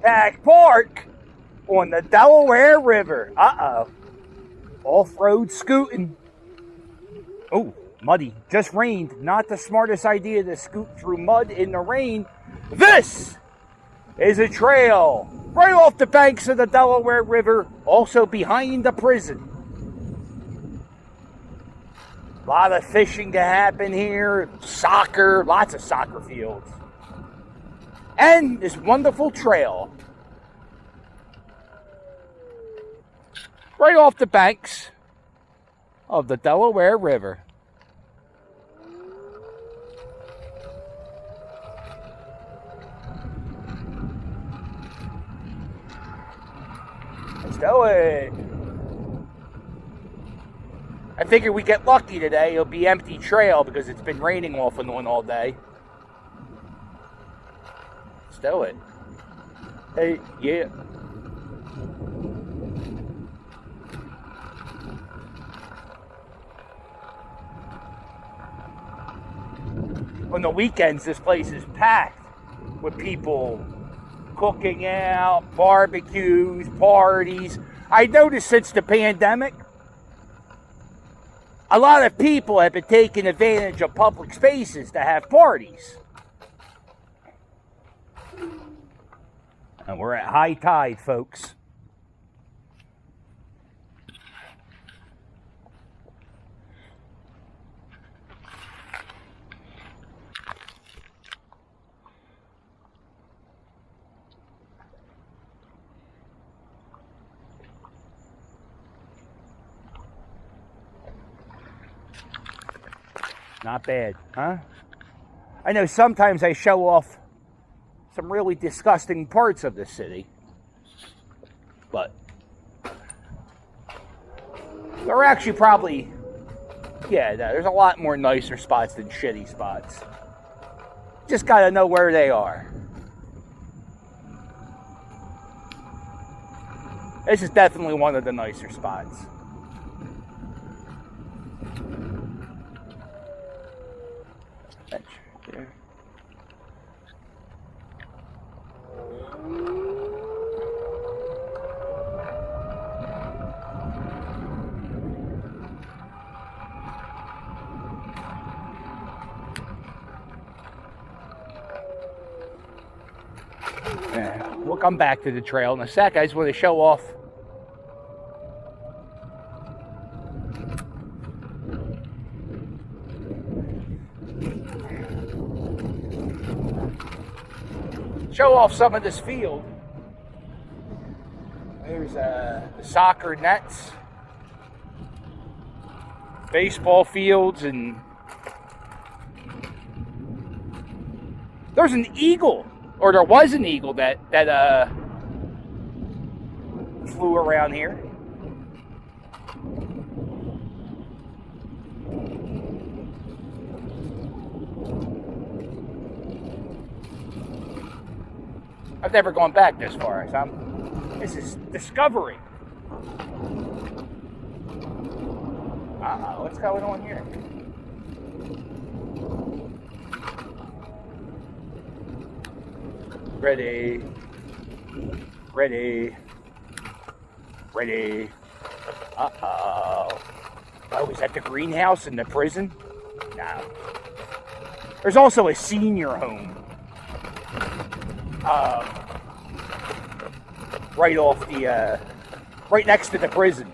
Pennypack Park on the Delaware River. Off-road scooting. Oh, muddy. Just rained. Not the smartest idea to scoot through mud in the rain. This is a trail right off the banks of the Delaware River, also behind the prison. A lot of fishing to happen here, soccer, lots of soccer fields. And this wonderful trail right off the banks of the Delaware River. Let's do it. I figure we get lucky today. It'll be empty trail because it's been raining off and on all day. Let's do it. Hey, yeah. On the weekends, this place is packed with people cooking out, barbecues, parties. I noticed since the pandemic, a lot of people have been taking advantage of public spaces to have parties. And we're at high tide, folks. Not bad, huh? I know sometimes I show off some really disgusting parts of the city, but there are actually probably, there's a lot more nicer spots than shitty spots. Just gotta know where they are. This is definitely one of the nicer spots. There. We'll come back to the trail in a sec. I just want to show off some of this field. There's the soccer nets, baseball fields, and there's an eagle, or there was an eagle that flew around here. I've never gone back this far, so this is discovery. What's going on here? Ready. Oh, is that the greenhouse in the prison? No. There's also a senior home. Right off the, right next to the prison.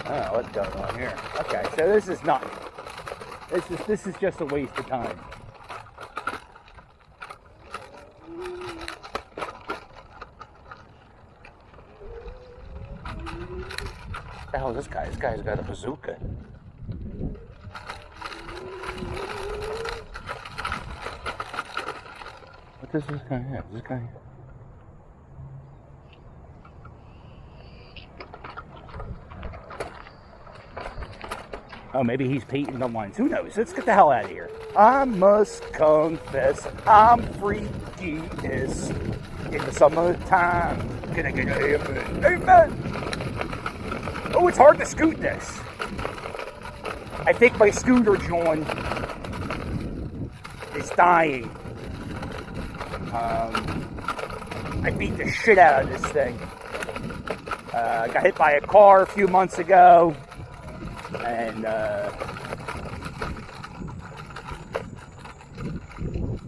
Oh, what's going on here? Okay, so this is not. This is just a waste of time. What the hell is this guy? This guy's got a bazooka. What does this guy have? This guy. Oh, maybe he's painting the lines. Who knows? Let's get the hell out of here. I must confess, I'm freakiness in the summertime. Gonna get heaven. Amen. Oh, it's hard to scoot this. I think my scooter jawn is dying. I beat the shit out of this thing. Got hit by a car a few months ago, and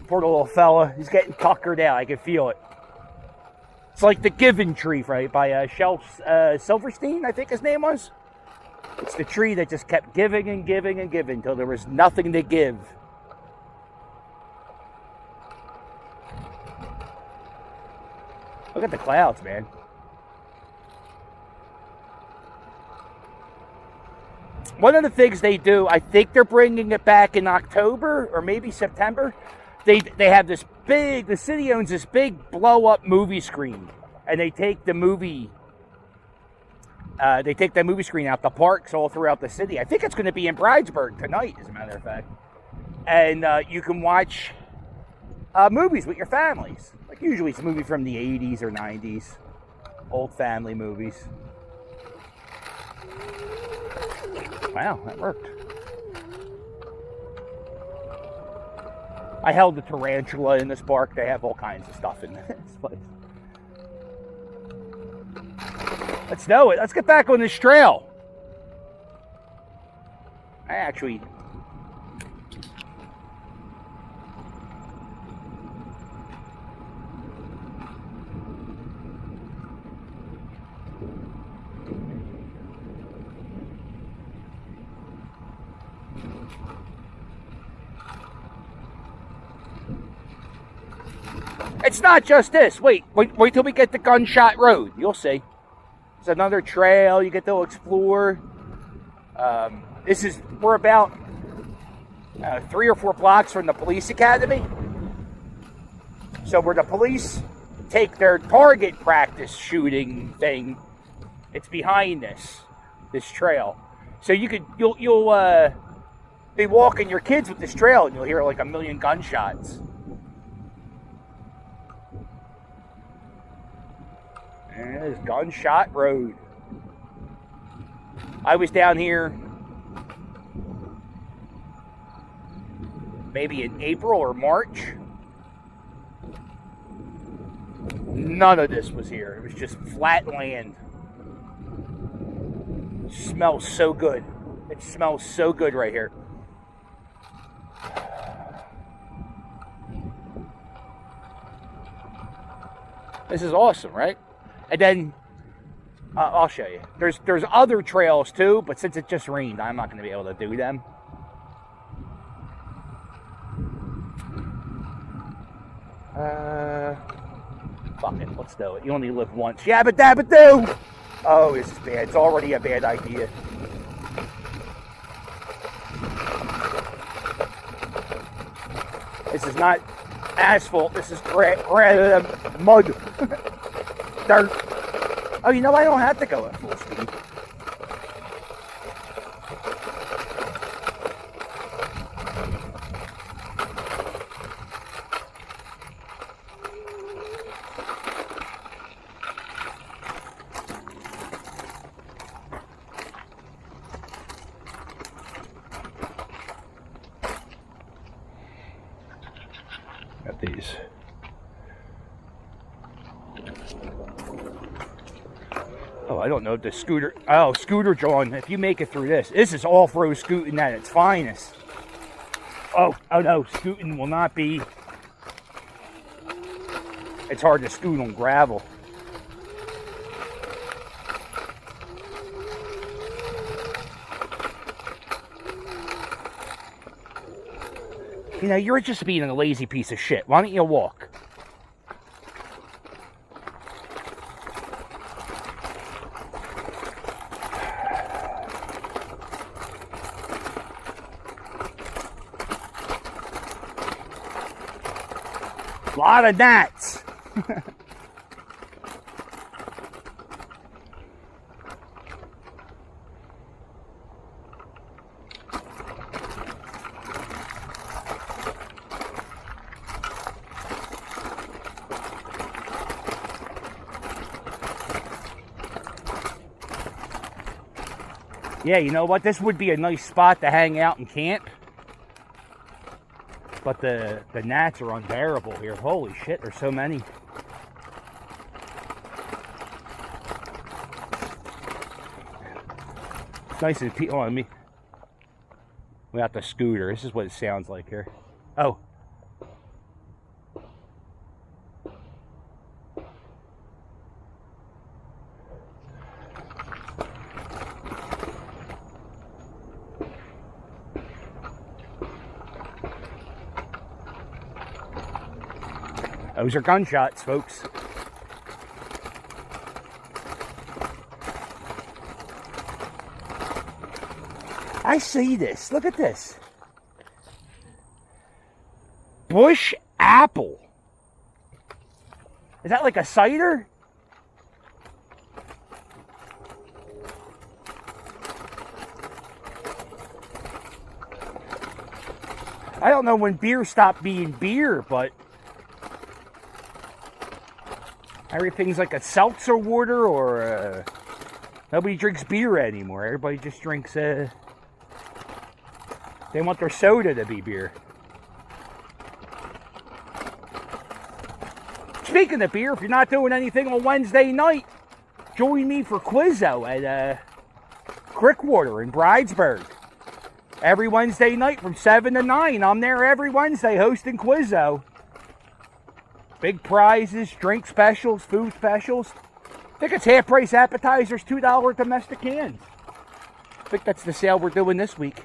poor little fella, he's getting tuckered out. I can feel it. It's like the Given Tree, right, by Shel Silverstein, I think his name was. It's the tree that just kept giving and giving and giving until there was nothing to give. Look at the clouds, man. One of the things they do, I think they're bringing it back in October or maybe September. They have this big, the city owns this big blow-up movie screen. And they take the movie screen out the parks all throughout the city. I think it's going to be in Bridesburg tonight, as a matter of fact. And you can watch movies with your families. Like usually it's a movie from the 80s or 90s. Old family movies. Wow, that worked. I held the tarantula in this park. They have all kinds of stuff in this place. Let's know it. Let's get back on this trail. I actually... It's not just this. Wait till we get to Gunshot Road. You'll see. It's another trail you get to explore. We're about 3 or 4 blocks from the police academy. So where the police take their target practice shooting thing, it's behind this trail. So you'll be walking your kids with this trail and you'll hear like a million gunshots. There's Gunshot Road. I was down here maybe in April or March. None of this was here. It was just flat land. It smells so good. It smells so good right here. This is awesome, right? And then, I'll show you. There's other trails too, but since it just rained, I'm not going to be able to do them. Fuck it, let's do it. You only live once. Yabba dabba doo! Oh, this is bad. It's already a bad idea. This is not asphalt. This is mud. Dirt. Oh, you know, I don't have to go at full speed. Got these. Oh, I don't know, the scooter. Oh, scooter jawn. If you make it through this is off-road scooting at its finest. Oh no, scooting will not be. It's hard to scoot on gravel. You know, you're just being a lazy piece of shit. Why don't you walk? A lot of gnats. Yeah, you know what? This would be a nice spot to hang out and camp. But the gnats are unbearable here. Holy shit, there's so many. It's nice to people on me. Without the scooter. This is what it sounds like here. Oh. Those are gunshots, folks. I see this. Look at this. Bush apple. Is that like a cider? I don't know when beer stopped being beer, but everything's like a seltzer water, or nobody drinks beer anymore. Everybody just drinks, they want their soda to be beer. Speaking of beer, if you're not doing anything on Wednesday night, join me for Quizzo at KRICK Water in Bridesburg. Every Wednesday night from 7 to 9. I'm there every Wednesday hosting Quizzo. Big prizes, drink specials, food specials. I think it's half price appetizers, $2 domestic cans. I think that's the sale we're doing this week.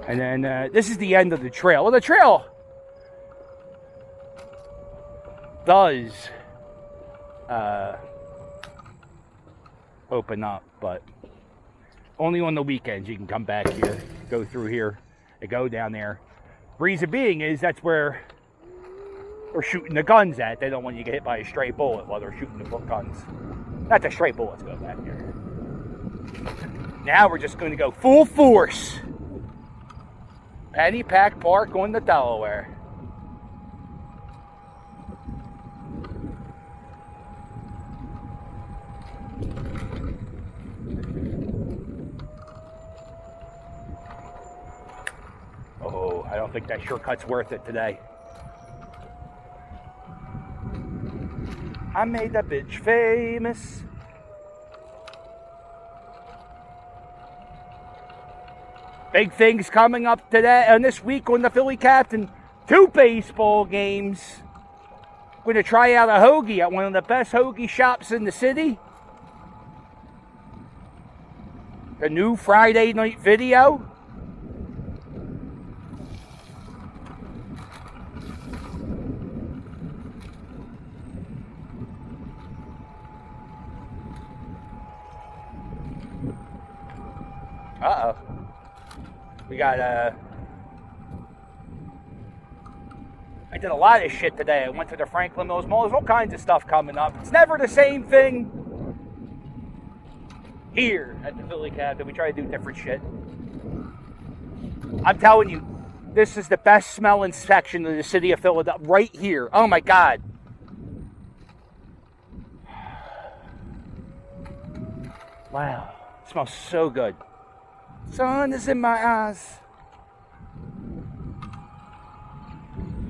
And then this is the end of the trail. Well, the trail does open up, but only on the weekends you can come back here, go through here, and go down there. Reason being is that's where they're shooting the guns at. They don't want you to get hit by a stray bullet while they're shooting the guns. Not the stray bullets go back here. Now we're just going to go full force. Pennypack Park on the Delaware. Oh, I don't think that shortcut's worth it today. I made that bitch famous. Big things coming up today and this week on the Philly Captain. 2 baseball games. Going to try out a hoagie at one of the best hoagie shops in the city. The new Friday night video. Uh-oh. We got, I did a lot of shit today. I went to the Franklin Mills Mall. There's all kinds of stuff coming up. It's never the same thing here at the Philly Captain. We try to do different shit. I'm telling you, this is the best smelling section of the city of Philadelphia. Right here. Oh, my God. Wow. It smells so good. Sun is in my eyes.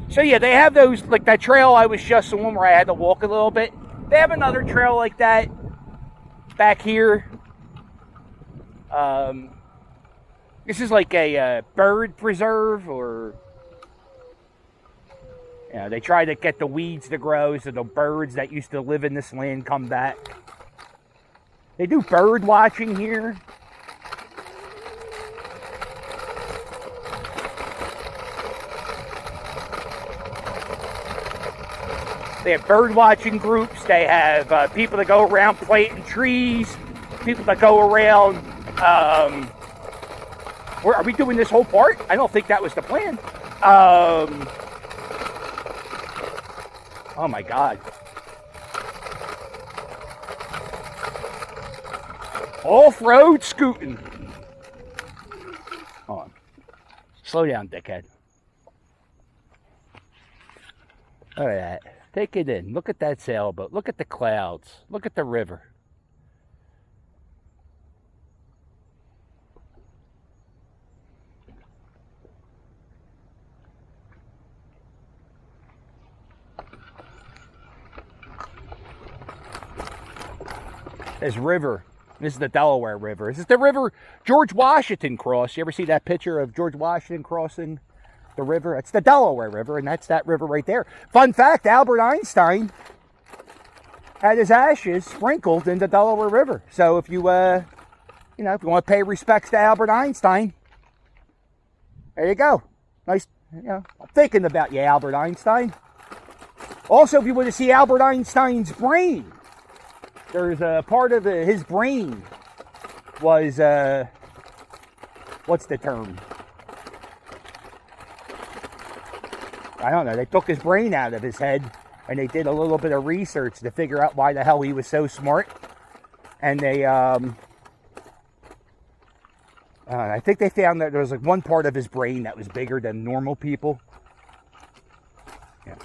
So yeah, they have those, like that trail I was just on where I had to walk a little bit. They have another trail like that back here. This is like a bird preserve, or they try to get the weeds to grow so the birds that used to live in this land come back. They do bird watching here. They have bird watching groups. They have people that go around planting trees. People that go around. Are we doing this whole part? I don't think that was the plan. Oh my God. Off-road scooting. Hold on. Slow down, dickhead. Look at that. Take it in. Look at that sailboat. Look at the clouds. Look at the river. This river. This is the Delaware River. This is the river George Washington crossed. You ever see that picture of George Washington crossing the river? It's the Delaware River, and that's that river right there. Fun fact, Albert Einstein had his ashes sprinkled in the Delaware River. So if you, if you want to pay respects to Albert Einstein, there you go. Nice, I'm thinking about you, Albert Einstein. Also, if you want to see Albert Einstein's brain, there's a part of his brain was, what's the term? I don't know. They took his brain out of his head and they did a little bit of research to figure out why the hell he was so smart. And they, I think they found that there was like one part of his brain that was bigger than normal people. Yeah.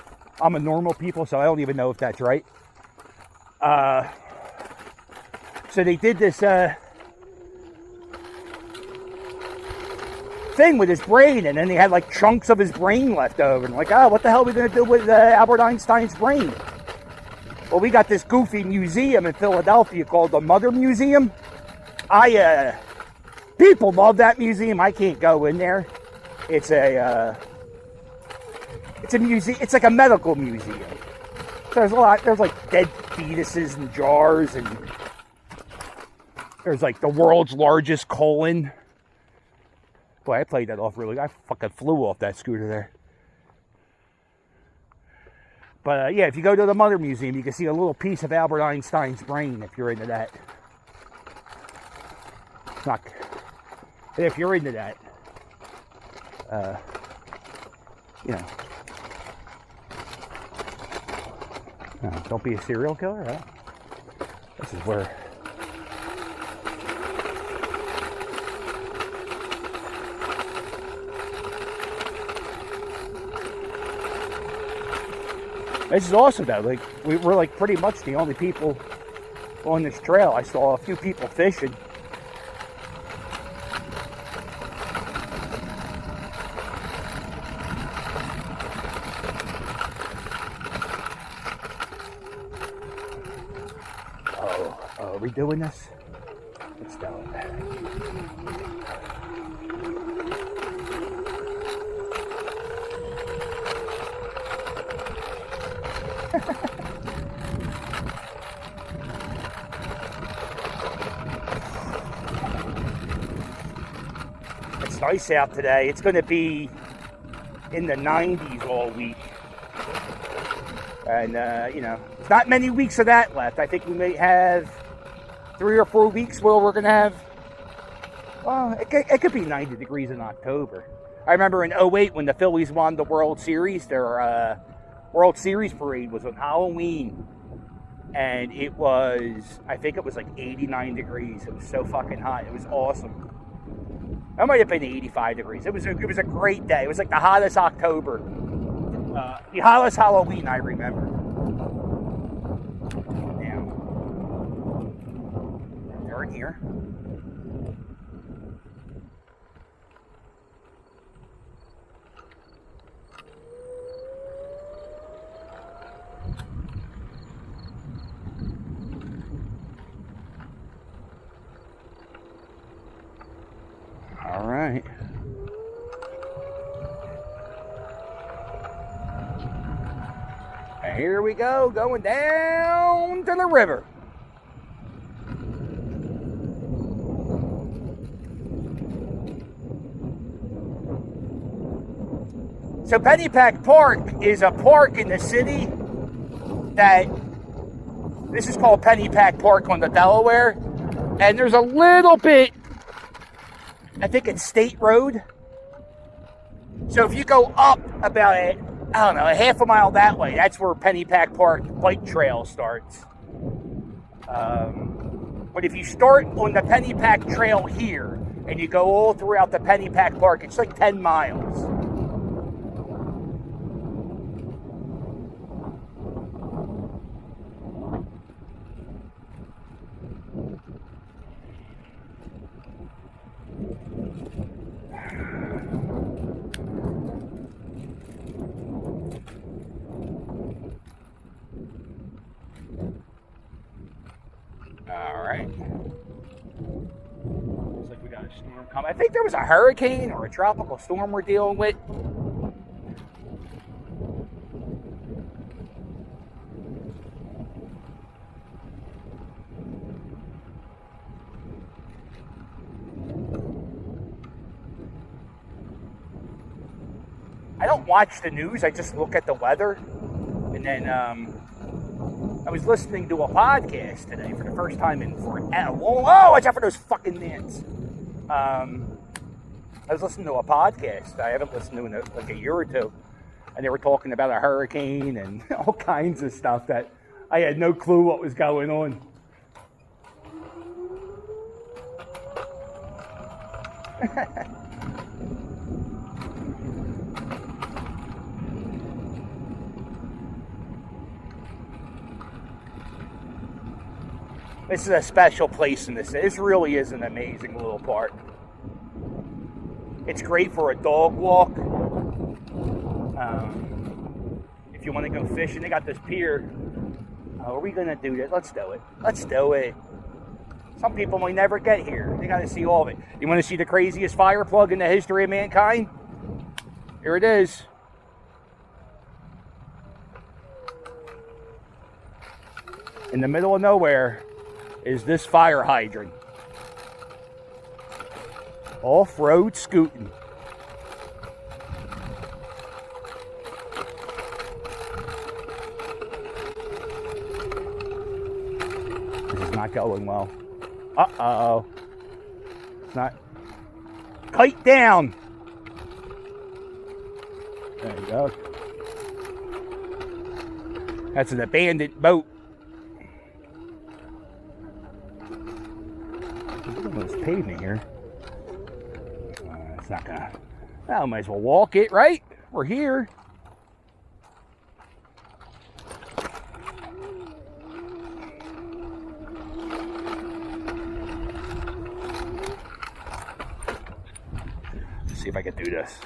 I'm a normal people, so I don't even know if that's right. So they did this thing with his brain, and then they had like chunks of his brain left over. And like, what the hell are we going to do with Albert Einstein's brain? Well, we got this goofy museum in Philadelphia called the WUDER Museum. People love that museum. I can't go in there. It's a museum. It's like a medical museum. So there's like dead fetuses in jars, and there's like the world's largest colon. Boy, I played that off really. I fucking flew off that scooter there. But yeah, if you go to the WUDER Museum, you can see a little piece of Albert Einstein's brain if you're into that. If you're into that, don't be a serial killer, huh? This is where... This is awesome though. Like, we're like pretty much the only people on this trail. I saw a few people fishing. Are we doing this? Let's do it. It's nice out today. It's going to be in the 90s all week. And, it's not many weeks of that left. I think we may have 3 or 4 weeks where we're going to have, well, it could be 90 degrees in October. I remember in 2008 when the Phillies won the World Series, their World Series parade was on Halloween. And it was, I think it was like 89 degrees. It was so fucking hot. It was awesome. It might have been 85 degrees. It was a great day. It was like the hottest October. The hottest Halloween I remember. Now, they're in here. All right. And here we go, going down to the river. So Pennypack Park is a park in the city this is called Pennypack Park on the Delaware. And there's a little bit, I think it's State Road. So if you go up about a half a mile that way, that's where Pennypack Park bike trail starts. But if you start on the Pennypack Trail here, and you go all throughout the Pennypack Park, it's like 10 miles. All right. Looks like we got a storm coming. I think there was a hurricane or a tropical storm we're dealing with. I don't watch the news. I just look at the weather. And then I was listening to a podcast today for the first time in forever. Whoa, watch out for those fucking mans. I was listening to a podcast I haven't listened to in like a year or two. And they were talking about a hurricane and all kinds of stuff that I had no clue what was going on. This is a special place in this. This really is an amazing little park. It's great for a dog walk. If you want to go fishing, they got this pier. Are we going to do this? Let's do it. Let's do it. Some people may never get here. They got to see all of it. You want to see the craziest fire plug in the history of mankind? Here it is. In the middle of nowhere is this fire hydrant. Off-road scooting. This is not going well. Uh-oh. It's not. Kite down. There you go. That's an abandoned boat. It's pavement here. It's not gonna. Well, might as well walk it, right? We're here. Let's see if I can do this.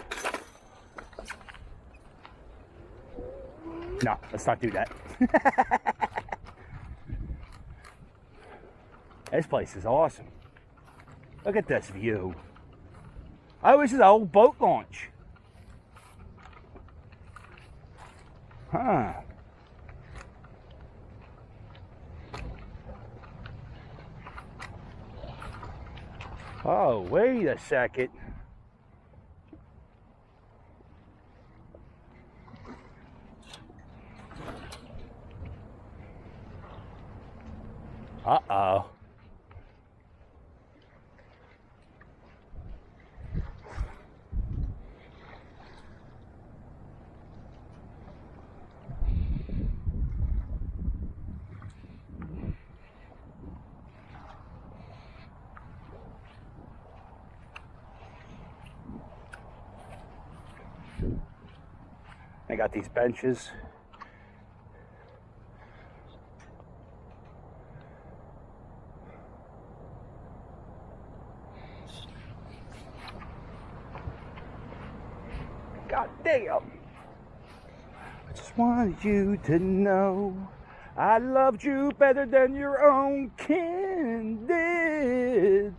No, let's not do that. This place is awesome. Look at this view. Oh, this is an old boat launch. Huh. Oh, wait a second. Uh-oh. I got these benches. God damn. I just wanted you to know I loved you better than your own kin did.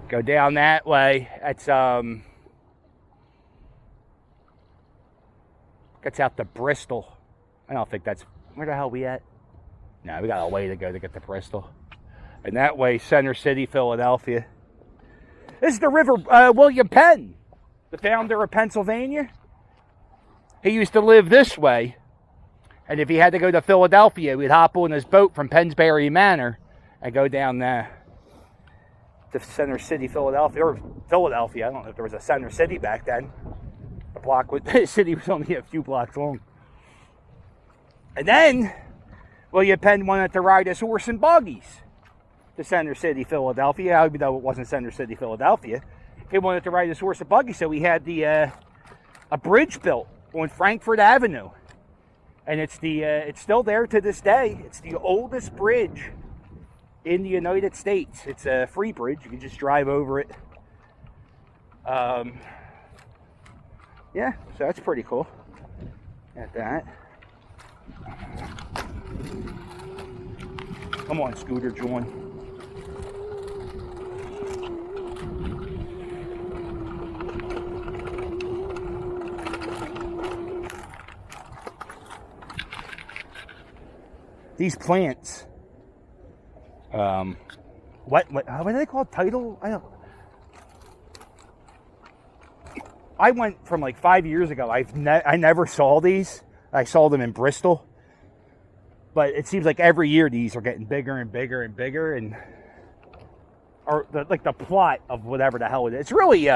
Go down that way. That's gets out to Bristol. I don't think that's where the hell we at. No, we got a way to go to get to Bristol. And that way, Center City, Philadelphia. This is the river. William Penn, the founder of Pennsylvania. He used to live this way, and if he had to go to Philadelphia, we'd hop on his boat from Pennsbury Manor and go down there to Center City, Philadelphia, or Philadelphia. I don't know if there was a Center City back then. The city was only a few blocks long. And then William Penn wanted to ride his horse and buggies to Center City, Philadelphia. Even though it wasn't Center City, Philadelphia, he wanted to ride his horse and buggy, so he had a bridge built on Frankfort Avenue, and it's still there to this day. It's the oldest bridge in the United States. It's a free bridge. You can just drive over it. Yeah, so that's pretty cool. At that. Come on, scooter jawn. These plants, what are they called? Tidal? I went from like 5 years ago. I never saw these. I saw them in Bristol, but it seems like every year these are getting bigger and bigger and bigger, and like the plot of whatever the hell it is. It's really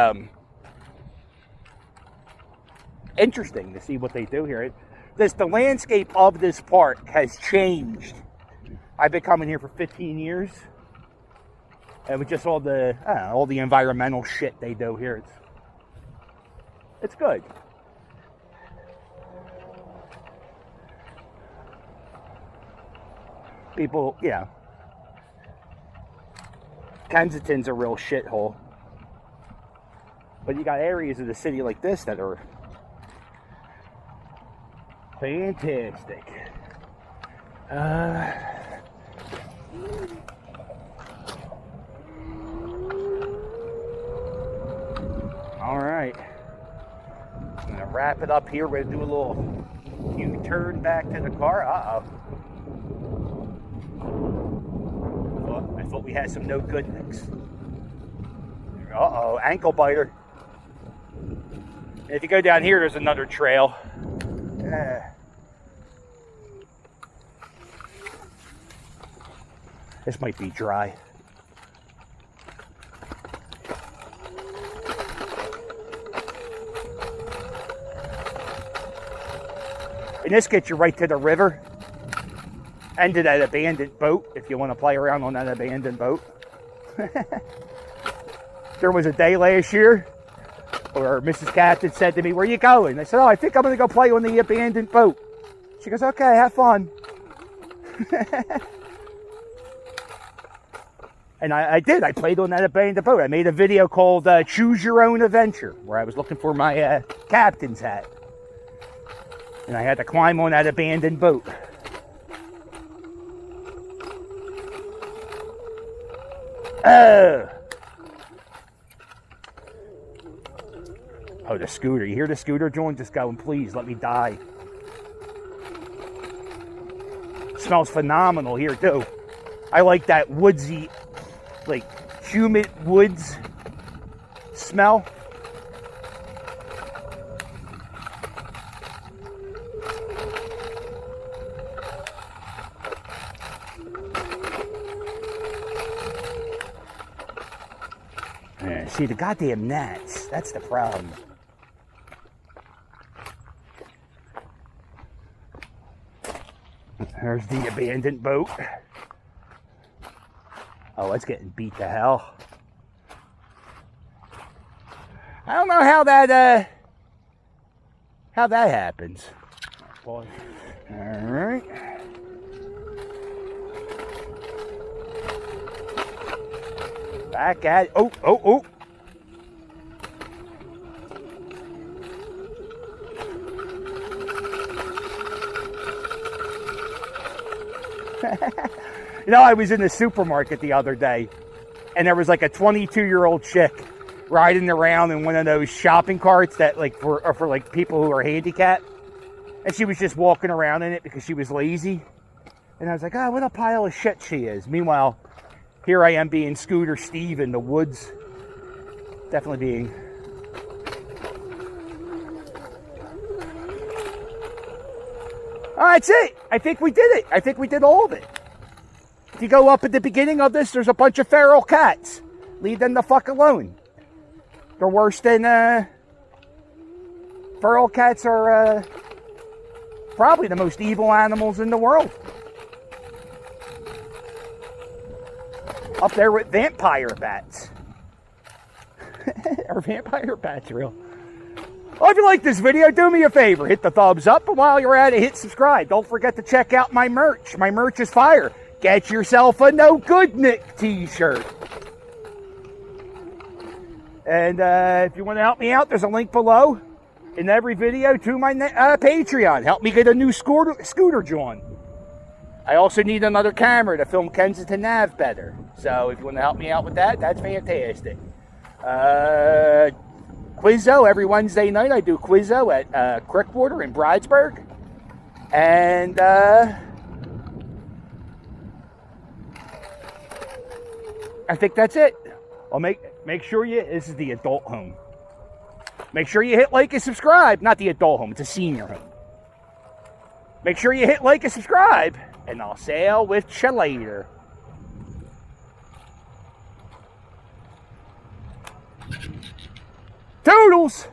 interesting to see what they do here. The landscape of this park has changed. I've been coming here for 15 years, and with just all the environmental shit they do here, it's good. People, yeah. Kensington's a real shithole, but you got areas of the city like this that are fantastic. All right. I'm gonna wrap it up here. We're gonna do a little U-turn back to the car. I thought we had some no good nicks. Ankle biter. And if you go down here, there's another trail. This might be dry. And this gets you right to the river and to that abandoned boat if you want to play around on that abandoned boat. There was a day last year where Mrs. Captain said to me, "Where are you going?" I said, "Oh, I think I'm going to go play on the abandoned boat." She goes, "Okay, have fun." And I did. I played on that abandoned boat. I made a video called Choose Your Own Adventure, where I was looking for my captain's hat. And I had to climb on that abandoned boat. Oh, the scooter. You hear the scooter jawn just going, "Please let me die." Smells phenomenal here too. I like that woodsy, like humid woods smell. See, the goddamn gnats. That's the problem. There's the abandoned boat. Oh, it's getting beat to hell. I don't know how that happens. All right. Back at it. Oh. You know, I was in the supermarket the other day, and there was like a 22-year-old chick riding around in one of those shopping carts that like for like people who are handicapped, and she was just walking around in it because she was lazy. And I was like, "Oh, what a pile of shit she is." Meanwhile, here I am being Scooter Steve in the woods. Definitely being. Oh, that's it. I think we did it. I think we did all of it. If you go up at the beginning of this, there's a bunch of feral cats. Leave them the fuck alone. They're worse than, feral cats are, probably the most evil animals in the world. Up there with vampire bats. Are vampire bats real? Well, if you like this video, do me a favor. Hit the thumbs up, and while you're at it, hit subscribe. Don't forget to check out my merch. My merch is fire. get yourself a No Good Nick t-shirt. And if you want to help me out, there's a link below in every video to my Patreon. Help me get a new scooter jawn. I also need another camera to film Kensington Ave better. So if you want to help me out with that, that's fantastic. Quizzo, every Wednesday night I do Quizzo at KRICK in Bridesburg. And I think that's it. I'll make sure this is the adult home. Make sure you hit like and subscribe. Not the adult home, it's a senior home. Make sure you hit like and subscribe, and I'll sail with you later. Toodles!